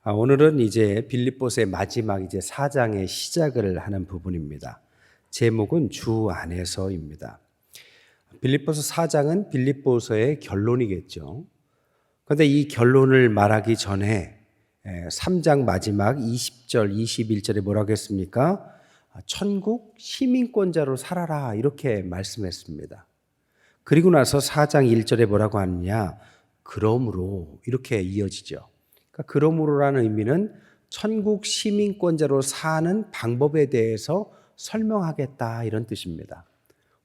오늘은 이제 빌립보서의 마지막 이제 4장의 시작을 하는 부분입니다. 제목은 주 안에서입니다. 빌립보서 4장은 빌립보서의 결론이겠죠. 그런데 이 결론을 말하기 전에 3장 마지막 20절, 21절에 뭐라고 했습니까? 천국 시민권자로 살아라 이렇게 말씀했습니다. 그리고 나서 4장 1절에 뭐라고 하느냐? 그러므로 이렇게 이어지죠. 그러므로라는 의미는 천국 시민권자로 사는 방법에 대해서 설명하겠다 이런 뜻입니다.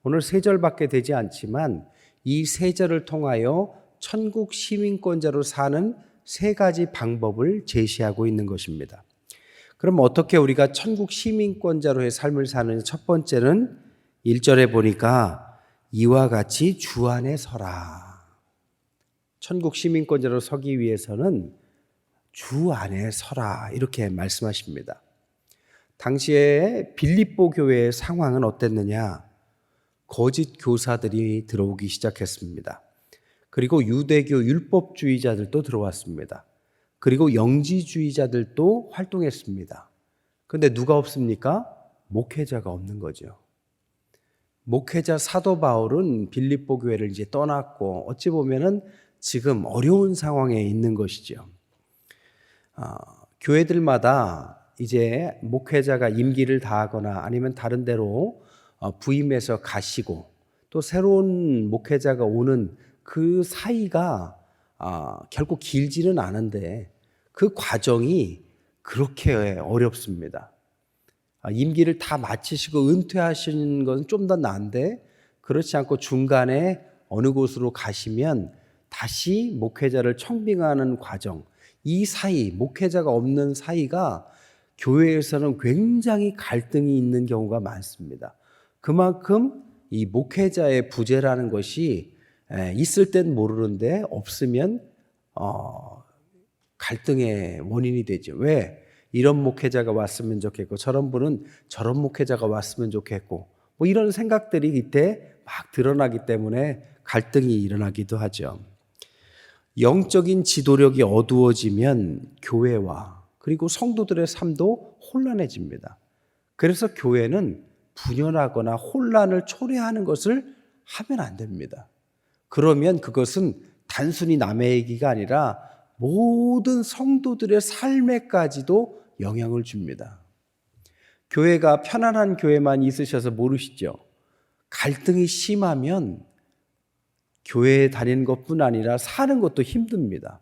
오늘 3절밖에 되지 않지만 이 3절을 통하여 천국 시민권자로 사는 3가지 방법을 제시하고 있는 것입니다. 그럼 어떻게 우리가 천국 시민권자로의 삶을 사는 첫 번째는 1절에 보니까 이와 같이 주 안에 서라. 천국 시민권자로 서기 위해서는 주 안에 서라 이렇게 말씀하십니다. 당시에 빌립보 교회의 상황은 어땠느냐? 거짓 교사들이 들어오기 시작했습니다. 그리고 유대교 율법주의자들도 들어왔습니다. 그리고 영지주의자들도 활동했습니다. 그런데 누가 없습니까? 목회자가 없는 거죠. 목회자 사도 바울은 빌립보 교회를 이제 떠났고 어찌 보면은 지금 어려운 상황에 있는 것이죠. 교회들마다 이제 목회자가 임기를 다하거나 아니면 다른 데로 부임해서 가시고 또 새로운 목회자가 오는 그 사이가 결코 길지는 않은데 그 과정이 그렇게 어렵습니다. 임기를 다 마치시고 은퇴하시는 것은 좀 더 나은데 그렇지 않고 중간에 어느 곳으로 가시면 다시 목회자를 청빙하는 과정, 이 사이, 목회자가 없는 사이가 교회에서는 굉장히 갈등이 있는 경우가 많습니다. 그만큼 이 목회자의 부재라는 것이 있을 땐 모르는데 없으면 갈등의 원인이 되죠. 왜? 이런 목회자가 왔으면 좋겠고 저런 분은 저런 목회자가 왔으면 좋겠고 뭐 이런 생각들이 이때 막 드러나기 때문에 갈등이 일어나기도 하죠. 영적인 지도력이 어두워지면 교회와 그리고 성도들의 삶도 혼란해집니다. 그래서 교회는 분열하거나 혼란을 초래하는 것을 하면 안 됩니다. 그러면 그것은 단순히 남의 얘기가 아니라 모든 성도들의 삶에까지도 영향을 줍니다. 교회가 편안한 교회만 있으셔서 모르시죠? 갈등이 심하면 교회에 다니는 것뿐 아니라 사는 것도 힘듭니다.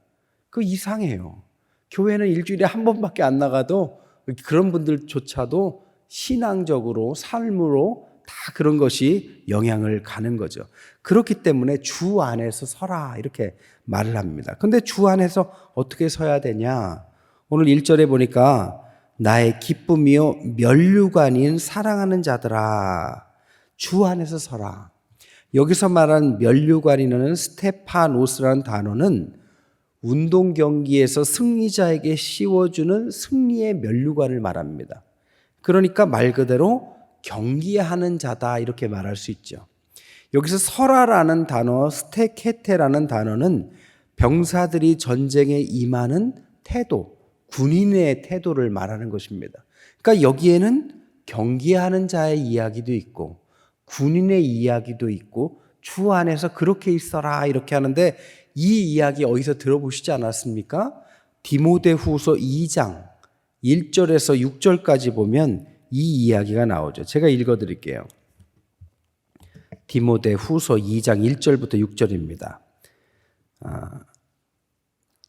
그거 이상해요. 교회는 일주일에 한 번밖에 안 나가도 그런 분들조차도 신앙적으로 삶으로 다 그런 것이 영향을 가는 거죠. 그렇기 때문에 주 안에서 서라 이렇게 말을 합니다. 근데 주 안에서 어떻게 서야 되냐? 오늘 1절에 보니까 나의 기쁨이요 면류관인 사랑하는 자들아 주 안에서 서라. 여기서 말한 면류관이라는 스테파노스라는 단어는 운동 경기에서 승리자에게 씌워주는 승리의 면류관을 말합니다. 그러니까 말 그대로 경기하는 자다 이렇게 말할 수 있죠. 여기서 서라라는 단어, 스테케테라는 단어는 병사들이 전쟁에 임하는 태도, 군인의 태도를 말하는 것입니다. 그러니까 여기에는 경기하는 자의 이야기도 있고 군인의 이야기도 있고 주 안에서 그렇게 있어라 이렇게 하는데 이 이야기 어디서 들어보시지 않았습니까? 디모데후서 2장 1절에서 6절까지 보면 이 이야기가 나오죠. 제가 읽어드릴게요. 디모데후서 2장 1절부터 6절입니다.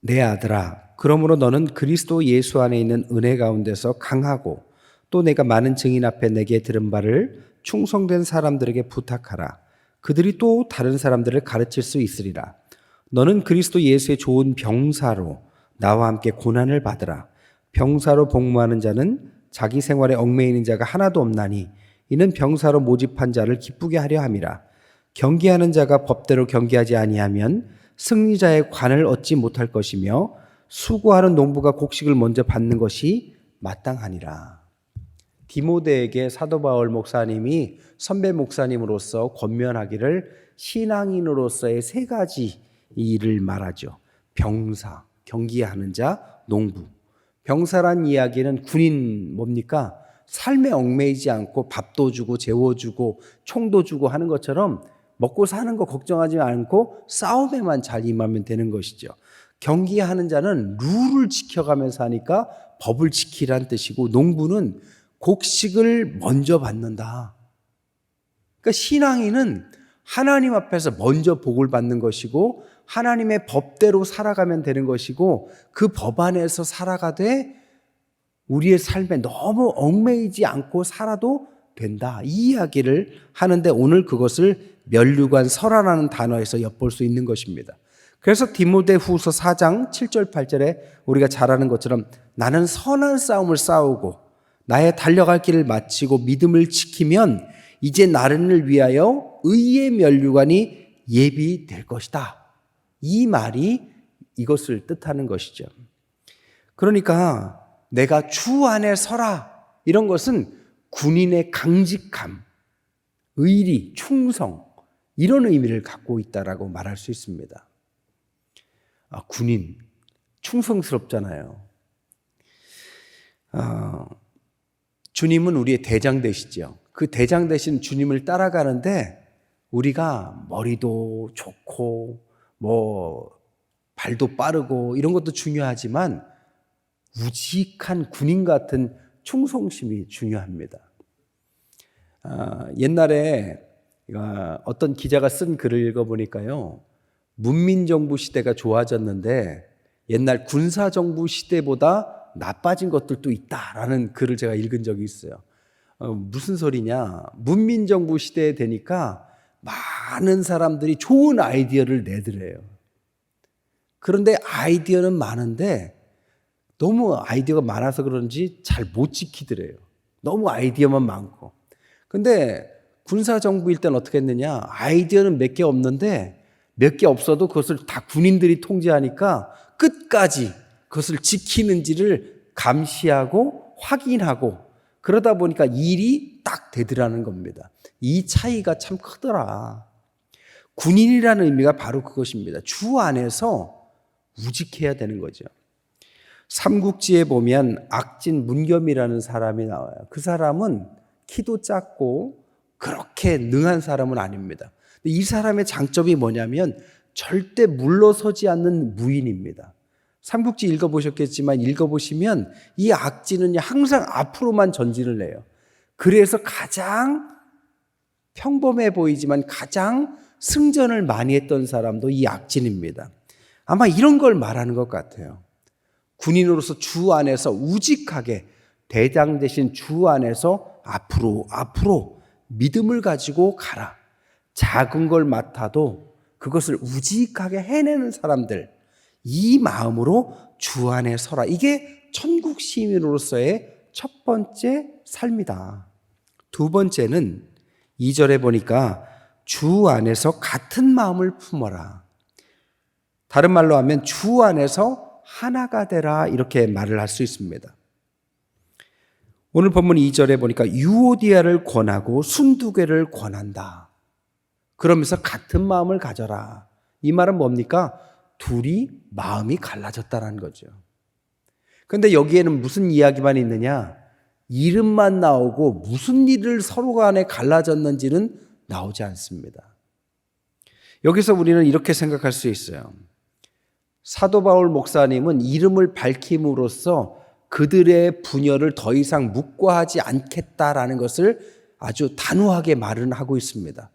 내 아들아, 그러므로 너는 그리스도 예수 안에 있는 은혜 가운데서 강하고 또 내가 많은 증인 앞에 내게 들은 바를 충성된 사람들에게 부탁하라. 그들이 또 다른 사람들을 가르칠 수 있으리라. 너는 그리스도 예수의 좋은 병사로 나와 함께 고난을 받으라. 병사로 복무하는 자는 자기 생활에 얽매이는 자가 하나도 없나니 이는 병사로 모집한 자를 기쁘게 하려 함이라. 경기하는 자가 법대로 경기하지 아니하면 승리자의 관을 얻지 못할 것이며 수고하는 농부가 곡식을 먼저 받는 것이 마땅하니라. 디모데에게 사도 바울 목사님이 선배 목사님으로서 권면하기를 신앙인으로서의 3가지 일을 말하죠. 병사, 경기하는 자, 농부. 병사란 이야기는 군인 뭡니까? 삶에 얽매이지 않고 밥도 주고 재워주고 총도 주고 하는 것처럼 먹고 사는 거 걱정하지 않고 싸움에만 잘 임하면 되는 것이죠. 경기하는 자는 룰을 지켜가면서 하니까 법을 지키라는 뜻이고, 농부는 곡식을 먼저 받는다. 그러니까 신앙인은 하나님 앞에서 먼저 복을 받는 것이고 하나님의 법대로 살아가면 되는 것이고, 그 법 안에서 살아가되 우리의 삶에 너무 얽매이지 않고 살아도 된다, 이 이야기를 하는데, 오늘 그것을 면류관 설화라는 단어에서 엿볼 수 있는 것입니다. 그래서 디모데후서 4장 7절 8절에 우리가 잘 아는 것처럼 나는 선한 싸움을 싸우고 나의 달려갈 길을 마치고 믿음을 지키면 이제 나를 위하여 의의 면류관이 예비될 것이다. 이 말이 이것을 뜻하는 것이죠. 그러니까 내가 주 안에 서라, 이런 것은 군인의 강직함, 의리, 충성, 이런 의미를 갖고 있다라고 말할 수 있습니다. 군인 충성스럽잖아요. 주님은 우리의 대장 되시죠. 그 대장 되신 주님을 따라가는데 우리가 머리도 좋고 발도 빠르고 이런 것도 중요하지만 우직한 군인 같은 충성심이 중요합니다. 옛날에 어떤 기자가 쓴 글을 읽어보니까요, 문민정부 시대가 좋아졌는데 옛날 군사정부 시대보다 나빠진 것들도 있다라는 글을 제가 읽은 적이 있어요. 무슨 소리냐? 문민정부 시대에 되니까 많은 사람들이 좋은 아이디어를 내더래요. 그런데 아이디어는 많은데 너무 아이디어가 많아서 그런지 잘 못 지키더래요. 너무 아이디어만 많고. 근데 군사정부일 때는 어떻게 했느냐? 아이디어는 몇 개 없는데 몇 개 없어도 그것을 다 군인들이 통제하니까 끝까지 그것을 지키는지를 감시하고 확인하고, 그러다 보니까 일이 딱 되더라는 겁니다. 이 차이가 참 크더라. 군인이라는 의미가 바로 그것입니다. 주 안에서 우직해야 되는 거죠. 삼국지에 보면 악진 문겸이라는 사람이 나와요. 그 사람은 키도 작고 그렇게 능한 사람은 아닙니다. 이 사람의 장점이 뭐냐면 절대 물러서지 않는 무인입니다. 삼국지 읽어보셨겠지만 읽어보시면 이 악진은 항상 앞으로만 전진을 해요. 그래서 가장 평범해 보이지만 가장 승전을 많이 했던 사람도 이 악진입니다. 아마 이런 걸 말하는 것 같아요. 군인으로서 주 안에서 우직하게, 대장 대신 주 안에서 앞으로 믿음을 가지고 가라. 작은 걸 맡아도 그것을 우직하게 해내는 사람들, 이 마음으로 주 안에 서라. 이게 천국 시민으로서의 첫 번째 삶이다. 두 번째는 2절에 보니까 주 안에서 같은 마음을 품어라. 다른 말로 하면 주 안에서 하나가 되라, 이렇게 말을 할 수 있습니다. 오늘 본문 2절에 보니까 유오디아를 권하고 순두개를 권한다. 그러면서 같은 마음을 가져라. 이 말은 뭡니까? 둘이 마음이 갈라졌다는 거죠. 그런데 여기에는 무슨 이야기만 있느냐? 이름만 나오고 무슨 일을 서로 간에 갈라졌는지는 나오지 않습니다. 여기서 우리는 이렇게 생각할 수 있어요. 사도 바울 목사님은 이름을 밝힘으로써 그들의 분열을 더 이상 묵과하지 않겠다라는 것을 아주 단호하게 말은 하고 있습니다.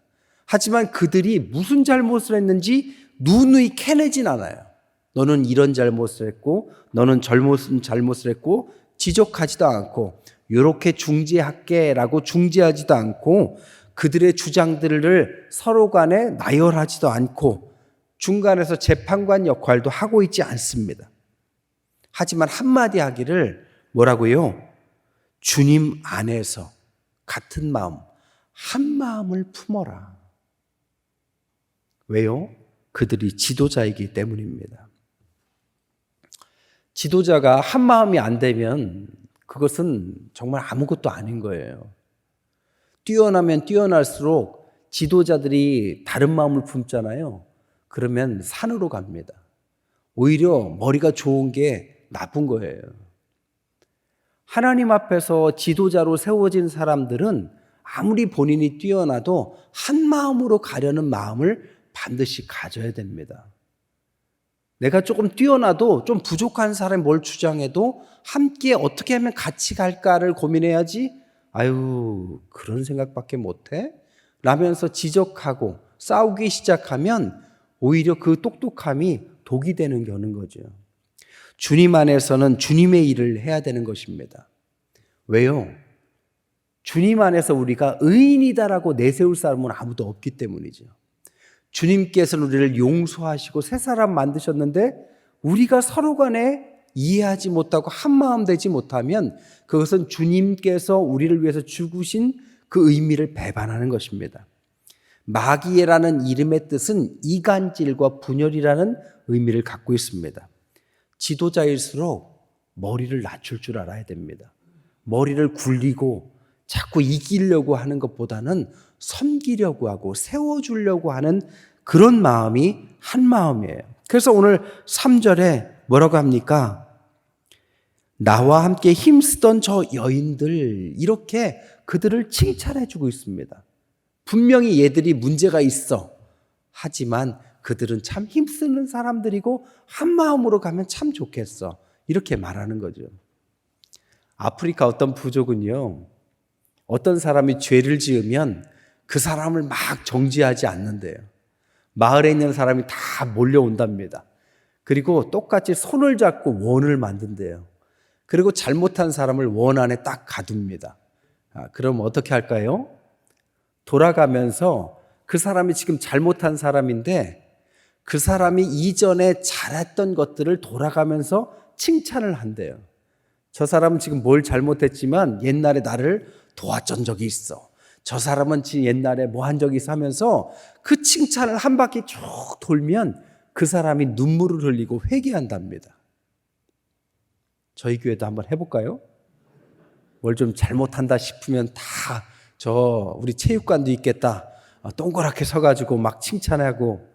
하지만 그들이 무슨 잘못을 했는지 누누이 캐내진 않아요. 너는 이런 잘못을 했고 너는 잘못을 했고 지적하지도 않고 이렇게 중재할게라고 중재하지도 않고 그들의 주장들을 서로 간에 나열하지도 않고 중간에서 재판관 역할도 하고 있지 않습니다. 하지만 한마디 하기를 뭐라고요? 주님 안에서 같은 마음, 한 마음을 품어라. 왜요? 그들이 지도자이기 때문입니다. 지도자가 한 마음이 안 되면 그것은 정말 아무것도 아닌 거예요. 뛰어나면 뛰어날수록 지도자들이 다른 마음을 품잖아요. 그러면 산으로 갑니다. 오히려 머리가 좋은 게 나쁜 거예요. 하나님 앞에서 지도자로 세워진 사람들은 아무리 본인이 뛰어나도 한 마음으로 가려는 마음을 반드시 가져야 됩니다. 내가 조금 뛰어나도 좀 부족한 사람이 뭘 주장해도 함께 어떻게 하면 같이 갈까를 고민해야지, 아유, 그런 생각밖에 못해? 라면서 지적하고 싸우기 시작하면 오히려 그 똑똑함이 독이 되는 거죠. 주님 안에서는 주님의 일을 해야 되는 것입니다. 왜요? 주님 안에서 우리가 의인이다라고 내세울 사람은 아무도 없기 때문이죠. 주님께서는 우리를 용서하시고 새 사람 만드셨는데 우리가 서로 간에 이해하지 못하고 한마음 되지 못하면 그것은 주님께서 우리를 위해서 죽으신 그 의미를 배반하는 것입니다. 마귀라는 이름의 뜻은 이간질과 분열이라는 의미를 갖고 있습니다. 지도자일수록 머리를 낮출 줄 알아야 됩니다. 머리를 굴리고 자꾸 이기려고 하는 것보다는 섬기려고 하고 세워주려고 하는 그런 마음이 한 마음이에요. 그래서 오늘 3절에 뭐라고 합니까? 나와 함께 힘쓰던 저 여인들, 이렇게 그들을 칭찬해 주고 있습니다. 분명히 얘들이 문제가 있어. 하지만 그들은 참 힘쓰는 사람들이고 한 마음으로 가면 참 좋겠어. 이렇게 말하는 거죠. 아프리카 어떤 부족은요, 어떤 사람이 죄를 지으면 그 사람을 막 정죄하지 않는데요. 마을에 있는 사람이 다 몰려온답니다. 그리고 똑같이 손을 잡고 원을 만든대요. 그리고 잘못한 사람을 원 안에 딱 가둡니다. 그럼 어떻게 할까요? 돌아가면서 그 사람이 지금 잘못한 사람인데 그 사람이 이전에 잘했던 것들을 돌아가면서 칭찬을 한대요. 저 사람은 지금 뭘 잘못했지만 옛날에 나를 도와준 적이 있어. 저 사람은 지금 옛날에 뭐 한 적이 있어 하면서 그 칭찬을 한 바퀴 쭉 돌면 그 사람이 눈물을 흘리고 회개한답니다. 저희 교회도 한번 해볼까요? 뭘 좀 잘못한다 싶으면 다 우리 체육관도 있겠다. 동그랗게 서가지고 막 칭찬하고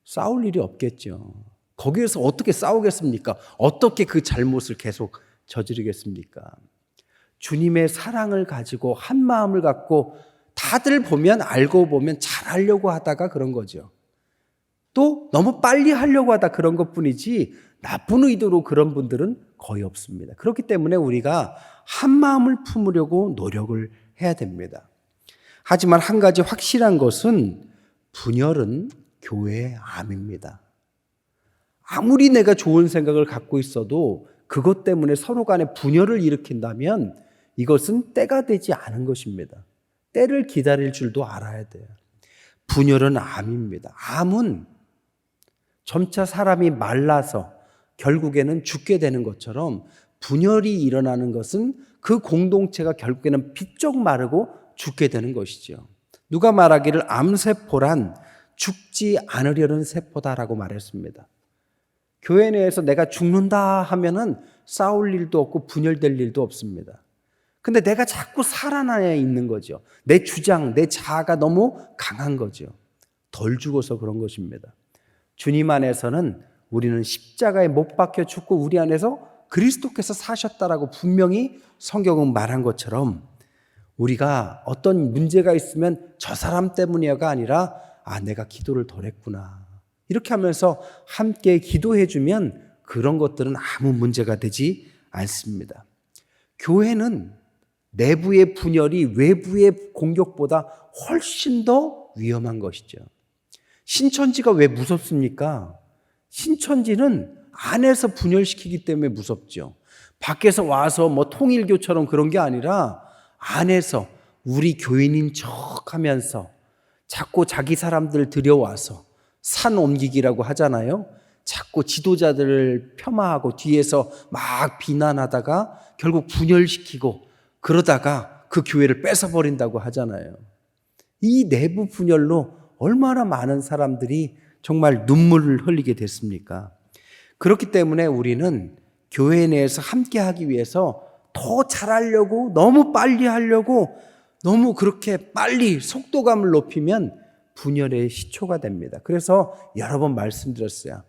싸울 일이 없겠죠. 거기에서 어떻게 싸우겠습니까? 어떻게 그 잘못을 계속 저지르겠습니까? 주님의 사랑을 가지고 한 마음을 갖고 다들 보면 알고 보면 잘하려고 하다가 그런 거죠. 또 너무 빨리 하려고 하다 그런 것뿐이지 나쁜 의도로 그런 분들은 거의 없습니다. 그렇기 때문에 우리가 한 마음을 품으려고 노력을 해야 됩니다. 하지만 한 가지 확실한 것은 분열은 교회의 암입니다. 아무리 내가 좋은 생각을 갖고 있어도 그것 때문에 서로 간에 분열을 일으킨다면 이것은 때가 되지 않은 것입니다. 때를 기다릴 줄도 알아야 돼요. 분열은 암입니다. 암은 점차 사람이 말라서 결국에는 죽게 되는 것처럼 분열이 일어나는 것은 그 공동체가 결국에는 비쩍 마르고 죽게 되는 것이죠. 누가 말하기를 암세포란 죽지 않으려는 세포다라고 말했습니다. 교회 내에서 내가 죽는다 하면은 싸울 일도 없고 분열될 일도 없습니다. 근데 내가 자꾸 살아나야 있는 거죠. 내 주장, 내 자아가 너무 강한 거죠. 덜 죽어서 그런 것입니다. 주님 안에서는 우리는 십자가에 못 박혀 죽고 우리 안에서 그리스도께서 사셨다라고 분명히 성경은 말한 것처럼 우리가 어떤 문제가 있으면 저 사람 때문이야가 아니라 내가 기도를 덜 했구나. 이렇게 하면서 함께 기도해 주면 그런 것들은 아무 문제가 되지 않습니다. 교회는 내부의 분열이 외부의 공격보다 훨씬 더 위험한 것이죠. 신천지가 왜 무섭습니까? 신천지는 안에서 분열시키기 때문에 무섭죠. 밖에서 와서 뭐 통일교처럼 그런 게 아니라 안에서 우리 교인인 척 하면서 자꾸 자기 사람들 들여와서 산 옮기기라고 하잖아요. 자꾸 지도자들을 폄하하고 뒤에서 막 비난하다가 결국 분열시키고 그러다가 그 교회를 뺏어버린다고 하잖아요. 이 내부 분열로 얼마나 많은 사람들이 정말 눈물을 흘리게 됐습니까? 그렇기 때문에 우리는 교회 내에서 함께 하기 위해서 더 잘하려고 너무 빨리 하려고 너무 그렇게 빨리 속도감을 높이면 분열의 시초가 됩니다. 그래서 여러 번 말씀드렸어요.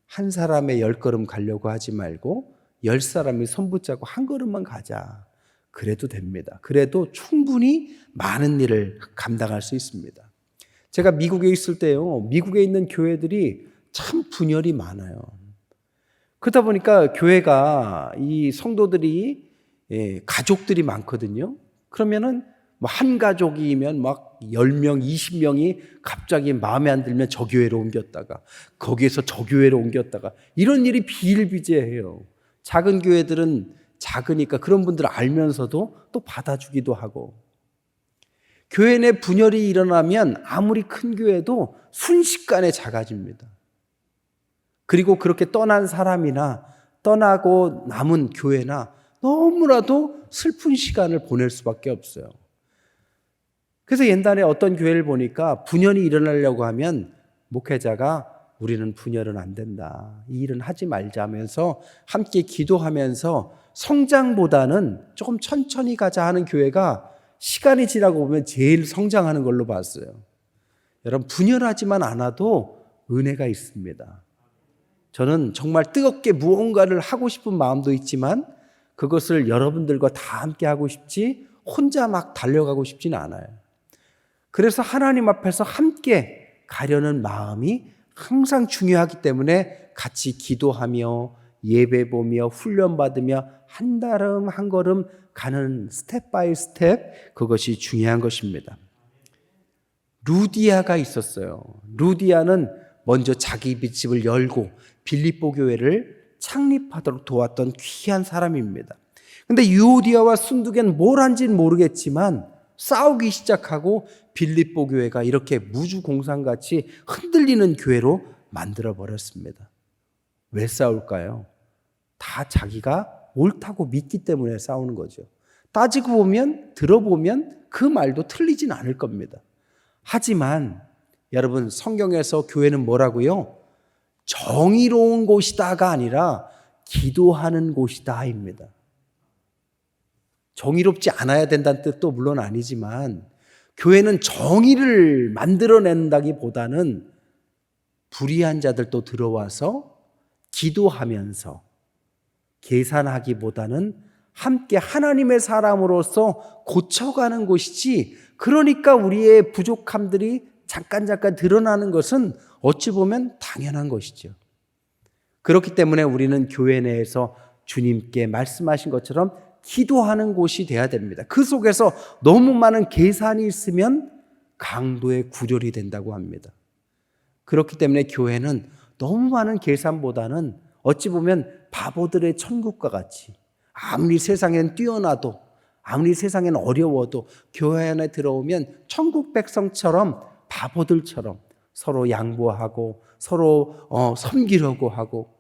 한 사람의 10걸음 가려고 하지 말고 10사람이 손붙잡고 한 걸음만 가자. 그래도 됩니다. 그래도 충분히 많은 일을 감당할 수 있습니다. 제가 미국에 있을 때요, 미국에 있는 교회들이 참 분열이 많아요. 그러다 보니까 교회가 이 성도들이 가족들이 많거든요. 그러면은 뭐 한 가족이면 막 10명, 20명이 갑자기 마음에 안 들면 저 교회로 옮겼다가 거기에서 저 교회로 옮겼다가 이런 일이 비일비재해요. 작은 교회들은 작으니까 그런 분들 알면서도 또 받아주기도 하고, 교회 내 분열이 일어나면 아무리 큰 교회도 순식간에 작아집니다. 그리고 그렇게 떠난 사람이나 떠나고 남은 교회나 너무나도 슬픈 시간을 보낼 수밖에 없어요. 그래서 옛날에 어떤 교회를 보니까 분열이 일어나려고 하면 목회자가 우리는 분열은 안 된다, 이 일은 하지 말자 하면서 함께 기도하면서 성장보다는 조금 천천히 가자 하는 교회가 시간이 지나고 보면 제일 성장하는 걸로 봤어요. 여러분, 분열하지만 않아도 은혜가 있습니다. 저는 정말 뜨겁게 무언가를 하고 싶은 마음도 있지만 그것을 여러분들과 다 함께 하고 싶지 혼자 막 달려가고 싶지는 않아요. 그래서 하나님 앞에서 함께 가려는 마음이 항상 중요하기 때문에 같이 기도하며 예배 보며 훈련받으며 한 걸음 한 걸음 가는 스텝 바이 스텝, 그것이 중요한 것입니다. 루디아가 있었어요. 루디아는 먼저 자기 빚집을 열고 빌립보 교회를 창립하도록 도왔던 귀한 사람입니다. 근데 유오디아와 순두계는 뭘 한지는 모르겠지만 싸우기 시작하고 빌립보 교회가 이렇게 무주공산같이 흔들리는 교회로 만들어버렸습니다. 왜 싸울까요? 다 자기가 옳다고 믿기 때문에 싸우는 거죠. 따지고 보면, 들어보면 그 말도 틀리진 않을 겁니다. 하지만 여러분, 성경에서 교회는 뭐라고요? 정의로운 곳이다가 아니라 기도하는 곳이다입니다. 정의롭지 않아야 된다는 뜻도 물론 아니지만 교회는 정의를 만들어낸다기보다는 불의한 자들도 들어와서 기도하면서 계산하기보다는 함께 하나님의 사람으로서 고쳐가는 곳이지, 그러니까 우리의 부족함들이 잠깐 드러나는 것은 어찌 보면 당연한 것이죠. 그렇기 때문에 우리는 교회 내에서 주님께 말씀하신 것처럼 기도하는 곳이 돼야 됩니다. 그 속에서 너무 많은 계산이 있으면 강도의 구렬이 된다고 합니다. 그렇기 때문에 교회는 너무 많은 계산보다는 어찌 보면 바보들의 천국과 같이, 아무리 세상엔 뛰어나도 아무리 세상엔 어려워도 교회 안에 들어오면 천국 백성처럼, 바보들처럼 서로 양보하고 서로 섬기려고 하고,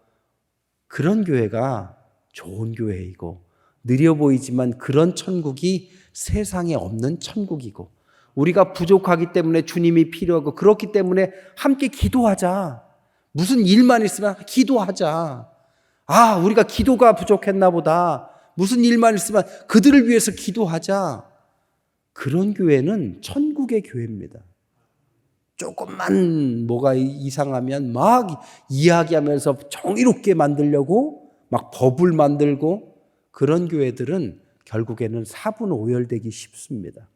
그런 교회가 좋은 교회이고 느려 보이지만 그런 천국이 세상에 없는 천국이고, 우리가 부족하기 때문에 주님이 필요하고, 그렇기 때문에 함께 기도하자. 무슨 일만 있으면 기도하자. 아, 우리가 기도가 부족했나 보다. 무슨 일만 있으면 그들을 위해서 기도하자. 그런 교회는 천국의 교회입니다. 조금만 뭐가 이상하면 막 이야기하면서 정의롭게 만들려고 막 법을 만들고, 그런 교회들은 결국에는 사분오열되기 쉽습니다.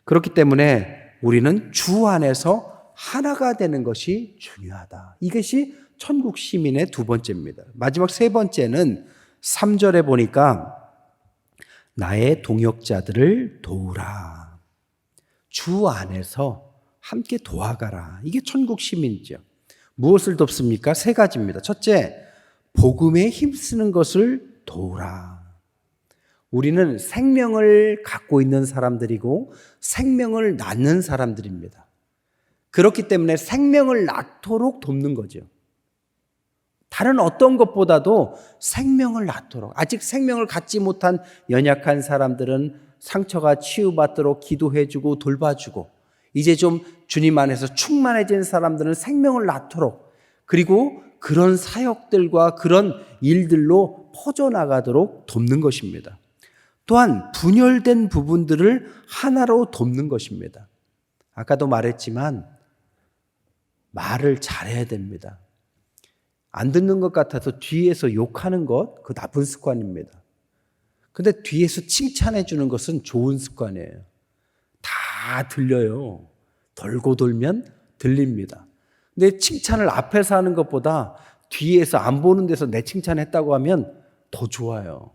그렇기 때문에 우리는 주 안에서 하나가 되는 것이 중요하다. 이것이 천국 시민의 두 번째입니다. 마지막 세 번째는 3절에 보니까 나의 동역자들을 도우라. 주 안에서 함께 도와가라. 이게 천국 시민이죠. 무엇을 돕습니까? 세 가지입니다. 첫째, 복음에 힘쓰는 것을 도우라. 우리는 생명을 갖고 있는 사람들이고 생명을 낳는 사람들입니다. 그렇기 때문에 생명을 낳도록 돕는 거죠. 다른 어떤 것보다도 생명을 낳도록, 아직 생명을 갖지 못한 연약한 사람들은 상처가 치유받도록 기도해주고 돌봐주고, 이제 좀 주님 안에서 충만해진 사람들은 생명을 낳도록, 그리고 그런 사역들과 그런 일들로 퍼져나가도록 돕는 것입니다. 또한 분열된 부분들을 하나로 돕는 것입니다. 아까도 말했지만 말을 잘해야 됩니다. 안 듣는 것 같아서 뒤에서 욕하는 것, 그 나쁜 습관입니다. 근데 뒤에서 칭찬해 주는 것은 좋은 습관이에요. 다 들려요. 돌고 돌면 들립니다. 근데 칭찬을 앞에서 하는 것보다 뒤에서 안 보는 데서 내 칭찬했다고 하면 더 좋아요.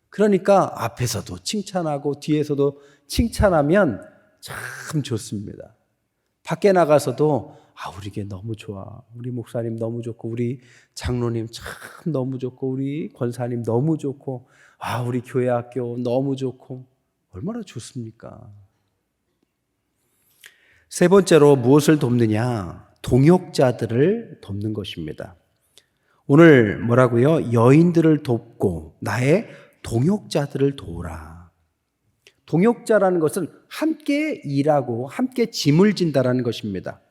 그러니까 앞에서도 칭찬하고 뒤에서도 칭찬하면 참 좋습니다. 밖에 나가서도 우리 게 너무 좋아. 우리 목사님 너무 좋고 우리 장로님 참 너무 좋고 우리 권사님 너무 좋고 우리 교회 학교 너무 좋고 얼마나 좋습니까? 세 번째로 무엇을 돕느냐? 동역자들을 돕는 것입니다. 오늘 뭐라고요? 여인들을 돕고 나의 동역자들을 도우라. 동역자라는 것은 함께 일하고 함께 짐을 진다라는 것입니다.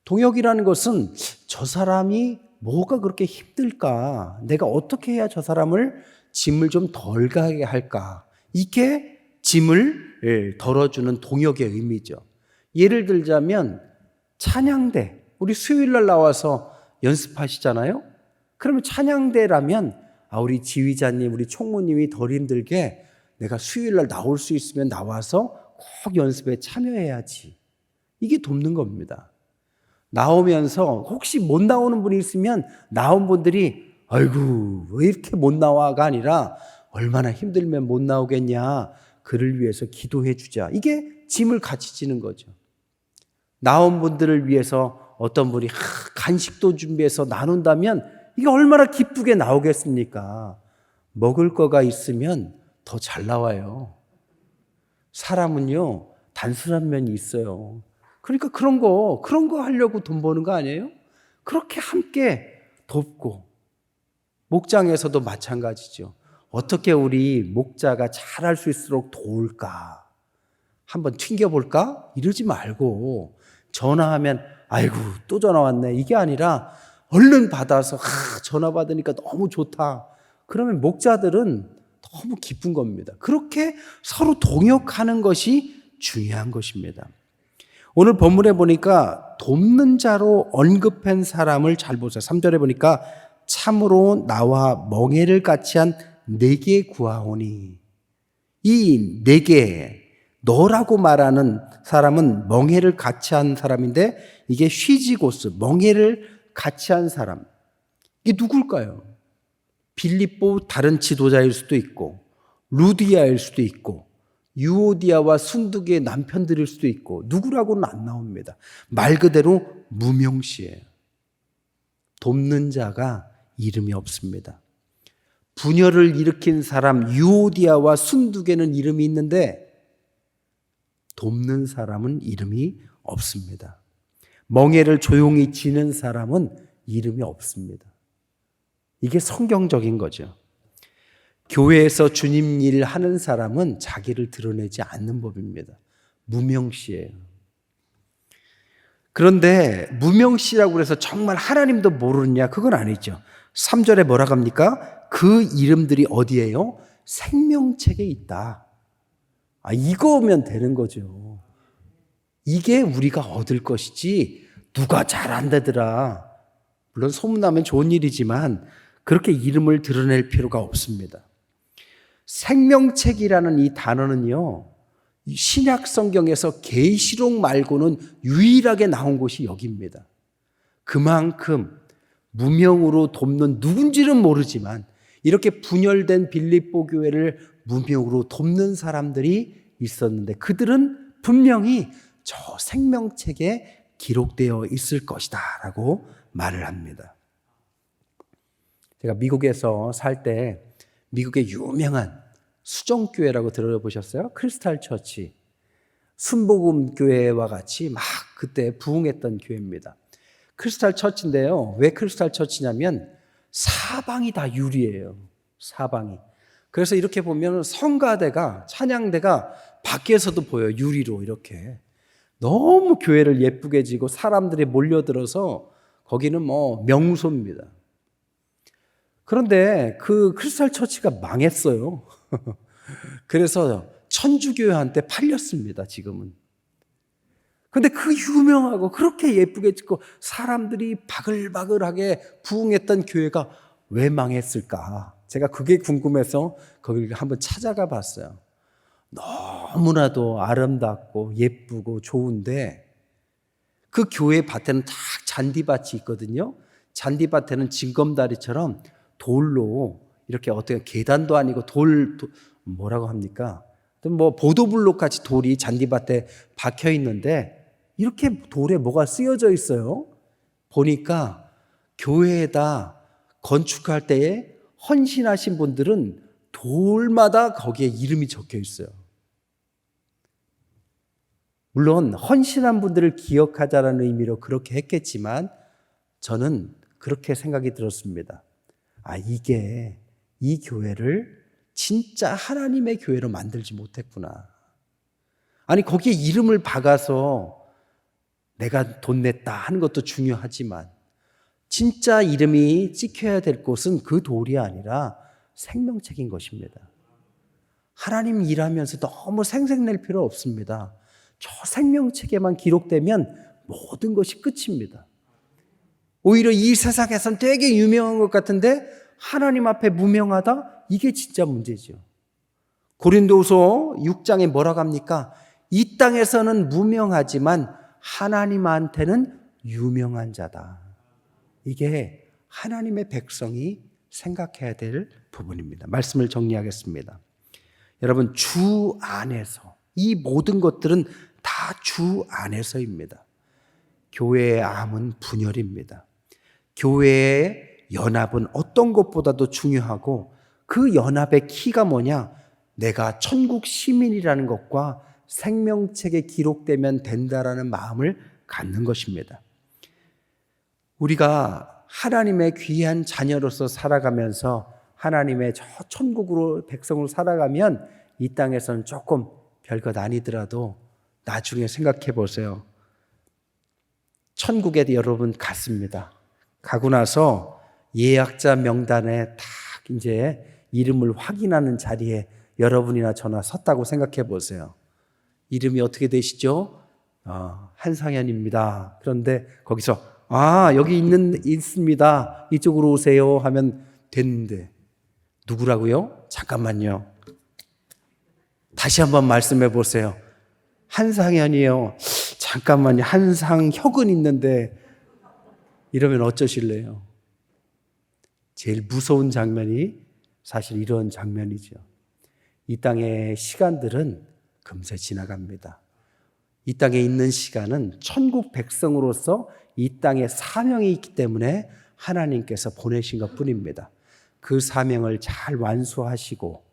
동역이라는 것은 저 사람이 뭐가 그렇게 힘들까? 내가 어떻게 해야 저 사람을 짐을 좀 덜 가게 할까? 이게 짐을 덜어주는 동역의 의미죠. 예를 들자면 찬양대, 우리 수요일날 나와서 연습하시잖아요. 그러면 찬양대라면 우리 지휘자님, 우리 총무님이 덜 힘들게 내가 수요일날 나올 수 있으면 나와서 꼭 연습에 참여해야지. 이게 돕는 겁니다. 나오면서 혹시 못 나오는 분이 있으면 나온 분들이 아이고 왜 이렇게 못 나와가 아니라 얼마나 힘들면 못 나오겠냐. 그를 위해서 기도해 주자. 이게 짐을 같이 지는 거죠. 나온 분들을 위해서 어떤 분이 간식도 준비해서 나눈다면 이게 얼마나 기쁘게 나오겠습니까? 먹을 거가 있으면 더 잘 나와요. 사람은요, 단순한 면이 있어요. 그러니까 그런 거 하려고 돈 버는 거 아니에요? 그렇게 함께 돕고, 목장에서도 마찬가지죠. 어떻게 우리 목자가 잘할 수 있도록 도울까? 한번 튕겨볼까? 이러지 말고, 전화하면, 아이고, 또 전화 왔네. 이게 아니라, 얼른 받아서, 전화 받으니까 너무 좋다. 그러면 목자들은 너무 기쁜 겁니다. 그렇게 서로 동역하는 것이 중요한 것입니다. 오늘 본문에 보니까 돕는 자로 언급한 사람을 잘 보세요. 3절에 보니까 참으로 나와 멍에를 같이 한 내게 구하오니. 이 내게, 너라고 말하는 사람은 멍에를 같이 한 사람인데 이게 휘지고스, 멍에를 같이 한 사람. 이게 누굴까요? 빌립보 다른 지도자일 수도 있고 루디아일 수도 있고 유오디아와 순두기의 남편들일 수도 있고 누구라고는 안 나옵니다. 말 그대로 무명시예요. 돕는 자가 이름이 없습니다. 분열을 일으킨 사람 유오디아와 순두개는 이름이 있는데 돕는 사람은 이름이 없습니다. 멍에를 조용히 지는 사람은 이름이 없습니다. 이게 성경적인 거죠. 교회에서 주님 일 하는 사람은 자기를 드러내지 않는 법입니다. 무명시예요. 그런데 무명시라고 해서 정말 하나님도 모르느냐? 그건 아니죠. 3절에 뭐라고 합니까? 그 이름들이 어디에요? 생명책에 있다. 이거면 되는 거죠. 이게 우리가 얻을 것이지 누가 잘한다더라. 물론 소문나면 좋은 일이지만 그렇게 이름을 드러낼 필요가 없습니다. 생명책이라는 이 단어는요, 신약 성경에서 계시록 말고는 유일하게 나온 곳이 여기입니다. 그만큼 무명으로 돕는 누군지는 모르지만 이렇게 분열된 빌립보 교회를 무명으로 돕는 사람들이 있었는데 그들은 분명히 저 생명책에 기록되어 있을 것이다 라고 말을 합니다. 제가 미국에서 살 때 미국의 유명한 수정교회라고 들어보셨어요? 크리스탈 처치. 순복음 교회와 같이 막 그때 부흥했던 교회입니다. 크리스탈 처치인데요. 왜 크리스탈 처치냐면 사방이 다 유리예요. 사방이. 그래서 이렇게 보면 성가대가, 찬양대가 밖에서도 보여요. 유리로 이렇게. 너무 교회를 예쁘게 지고 사람들이 몰려들어서 거기는 명소입니다. 그런데 그 크리스탈 처치가 망했어요. 그래서 천주교회한테 팔렸습니다, 지금은. 근데 그 유명하고 그렇게 예쁘게 짓고 사람들이 바글바글하게 부흥했던 교회가 왜 망했을까? 제가 그게 궁금해서 거기를 한번 찾아가 봤어요. 너무나도 아름답고 예쁘고 좋은데 그 교회 밭에는 딱 잔디밭이 있거든요. 잔디밭에는 징검다리처럼 돌로 이렇게 어떻게 계단도 아니고 뭐라고 합니까? 뭐 보도블록 같이 돌이 잔디밭에 박혀 있는데 이렇게 돌에 뭐가 쓰여져 있어요. 보니까 교회에다 건축할 때에 헌신하신 분들은 돌마다 거기에 이름이 적혀 있어요. 물론 헌신한 분들을 기억하자라는 의미로 그렇게 했겠지만 저는 그렇게 생각이 들었습니다. 이 교회를 진짜 하나님의 교회로 만들지 못했구나. 아니 거기에 이름을 박아서 내가 돈 냈다 하는 것도 중요하지만 진짜 이름이 찍혀야 될 곳은 그 돌이 아니라 생명책인 것입니다. 하나님 일하면서 너무 생색낼 필요 없습니다. 저 생명책에만 기록되면 모든 것이 끝입니다. 오히려 이 세상에선 되게 유명한 것 같은데 하나님 앞에 무명하다? 이게 진짜 문제죠. 고린도후서 6장에 뭐라고 합니까? 이 땅에서는 무명하지만 하나님한테는 유명한 자다. 이게 하나님의 백성이 생각해야 될 부분입니다. 말씀을 정리하겠습니다. 여러분, 주 안에서 이 모든 것들은 다 주 안에서입니다. 교회의 암은 분열입니다. 교회의 연합은 어떤 것보다도 중요하고 그 연합의 키가 뭐냐? 내가 천국 시민이라는 것과 생명책에 기록되면 된다라는 마음을 갖는 것입니다. 우리가 하나님의 귀한 자녀로서 살아가면서 하나님의 저 천국으로 백성으로 살아가면 이 땅에서는 조금 별것 아니더라도 나중에 생각해 보세요. 천국에 여러분 갔습니다. 가고 나서 예약자 명단에 딱 이제 이름을 확인하는 자리에 여러분이나 저나 섰다고 생각해 보세요. 이름이 어떻게 되시죠? 한상현입니다. 그런데 거기서 여기 있습니다. 이쪽으로 오세요 하면 됐는데 누구라고요? 잠깐만요. 다시 한번 말씀해 보세요. 한상현이요. 잠깐만요. 한상혁은 있는데 이러면 어쩌실래요? 제일 무서운 장면이 사실 이런 장면이죠. 이 땅의 시간들은 금세 지나갑니다. 이 땅에 있는 시간은 천국 백성으로서 이 땅에 사명이 있기 때문에 하나님께서 보내신 것 뿐입니다. 그 사명을 잘 완수하시고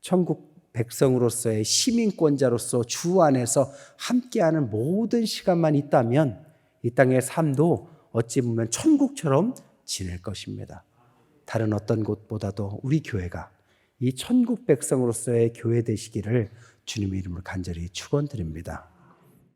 천국 백성으로서의 시민권자로서 주 안에서 함께하는 모든 시간만 있다면 이 땅의 삶도 어찌 보면 천국처럼 지낼 것입니다. 다른 어떤 곳보다도 우리 교회가 이 천국 백성으로서의 교회 되시기를 주님의 이름으로 간절히 축원드립니다.